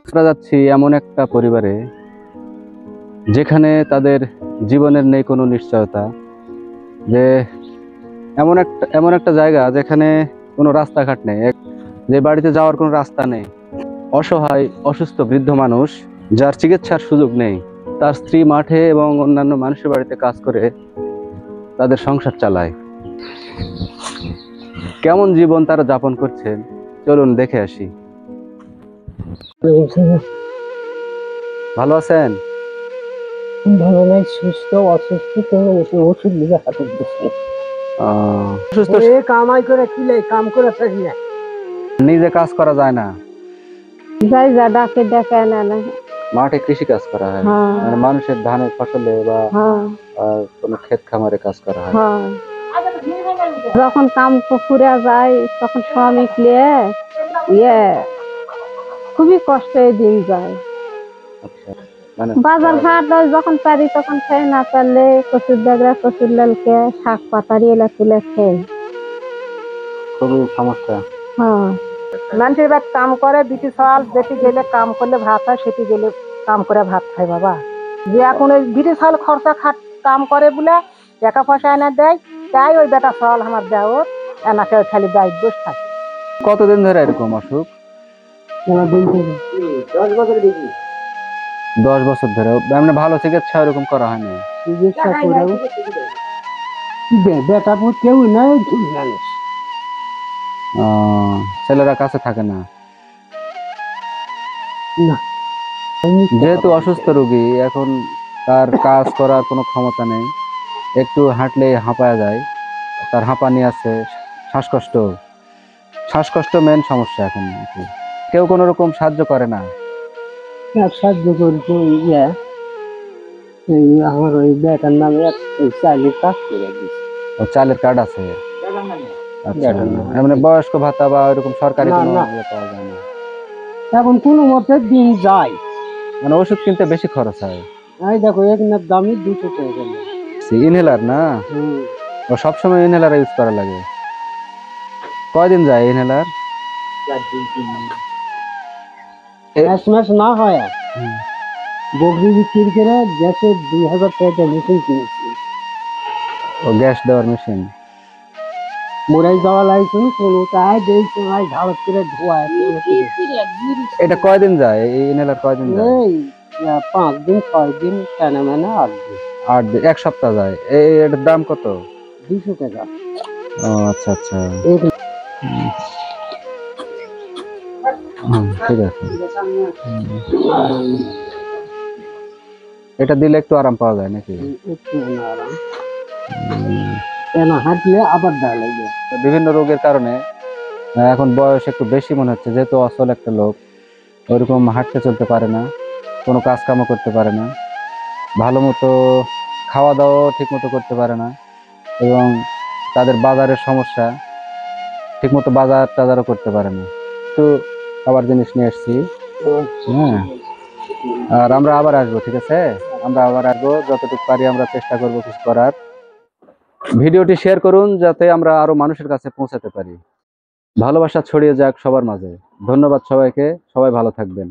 আমরা যাচ্ছি এমন একটা পরিবারে যেখানে তাদের জীবনের নেই কোনো নিশ্চয়তা, যে এমন একটা জায়গা যেখানে কোনো রাস্তাঘাট নেই, যে বাড়িতে যাওয়ার কোনো রাস্তা নেই। অসহায় অসুস্থ বৃদ্ধ মানুষ, যার চিকিৎসার সুযোগ নেই। তার স্ত্রী মাঠে এবং অন্যান্য মানুষের বাড়িতে কাজ করে তাদের সংসার চালায়। কেমন জীবন তারা যাপন করছেন, চলুন দেখে আসি। ভালো আছেন? ভালো নাই, সুস্থ অসুস্থ ওষুধ দিকে হাতে দিচ্ছে। অসুস্থ কামাই করে কিলে কাম করে থাকি না, নিজে কাজ করা যায় না, যাই যা ডাকে ডাকে না না। মাঠে কৃষি কাজ করা হয়, মানে মানুষের ধানের ফসলে বা কোনো ক্ষেত খামারে কাজ করা হয়। যখন কাম পুকুরে যায় তখন শ্রমিক নিয়ে খুবই কষ্টে দিন যায়। আচ্ছা, মানে বাজার ঘাট যখন পারি তখন খেয়ে, না পারলে কচুর ডাগরা কচুর লালকে শাক পাতারি এলা তুলে খেয়ে। খুবই সমস্যা। মানুষের বাদ কাম করে বিটি চাল, যেটি গেলে কাম করলে ভাত হয়, সেটি গেলে কাম করে ভাত খায় বাবা। যে এখন ওই বিটি চাল খরচা কাম করে বলে টাকা পয়সা এনে দেয়, তাই ওই বেটা চাল আমার দেয়, এনাকে খালি দায়িত্ব বসে থাকে। কতদিন ধরে এরকম অসুখ? 10 বছর ধরে। মানে ভালো চিকিৎসা এরকম করা হয় না? চিকিৎসা করেও বেটা পুত কেউ নাই, জানিস ছেলেরা কাছে থাকে না। যেহেতু অসুস্থ রোগী, এখন তার কাজ করার কোনো ক্ষমতা নেই, একটু হাঁটলে হাঁপায়া যায়, তার হাঁপানি আছে, শ্বাসকষ্ট শ্বাসকষ্ট মেন সমস্যা এখন। কেউ কোনো রকম সাহায্য করে না। সাহায্য করতো আমার ওই বেটার নামে চাইলে কাজ করে দিচ্ছে। ও চালের কার্ড আছে? আচ্ছা, মানে বয়স্ক ভাতা বা ওইরকম সরকারি কোনো ইয়ে পাওয়া যায় না এখন কোনো মতে দিন যায়, মানে ওষুধ কিনতে বেশি খরচ হয়। এই দেখো এখানে দামি 200 টাকা। ইনহেলার না? ও সবসময় ইনহেলার ইউজ করা লাগে? কয়দিন যায় ইনহেলার? মাস না হয় বকরি বিক্রি করে গ্যাসের 2000 টাকা মেশিন কিনেছি। ও গ্যাস দেওয়ার মেশিন? মোড়াই যাওয়া লাগছে কোনো তাই দেখছি ভাই ঝাড় করে ধোয়া। এটা কয়দিন যায় এই ইনহেলার? কয়দিন যায়? এই 5 দিন 6 দিন, টানা মানে 8 দিন। 8 দিন, 1 সপ্তাহ যায়। এটার দাম কত? 200 টাকা। ও আচ্ছা আচ্ছা, ঠিক আছে। এটা দিলে একটু আরাম পাওয়া যায় নাকি? একটু আরাম, কেন হাঁটলে আবার দেওয়া লাগবে। বিভিন্ন রোগের কারণে এখন বয়স একটু বেশি মনে হচ্ছে, যেহেতু অসল একটা লোক, ওইরকম হাঁটতে চলতে পারে না, কোনো কাজ কামও করতে পারে না, ভালো মতো খাওয়া দাওয়া ঠিক মতো করতে পারে না, এবং তাদের বাজারের সমস্যা, ঠিক মতো বাজার টাজারও করতে পারে না। তো খাবার জিনিস নিয়ে এসছি। হ্যাঁ, আর আমরা আবার আসবো, ঠিক আছে? আমরা আবার আসবো, যতটুকু পারি আমরা চেষ্টা করবো কিছু করার। ভিডিওটি শেয়ার করুন যাতে আমরা আরো মানুষের কাছে পৌঁছাতে পারি, ভালোবাসা ছড়িয়ে যাক সবার মাঝে। ধন্যবাদ সবাইকে, সবাই ভালো থাকবেন।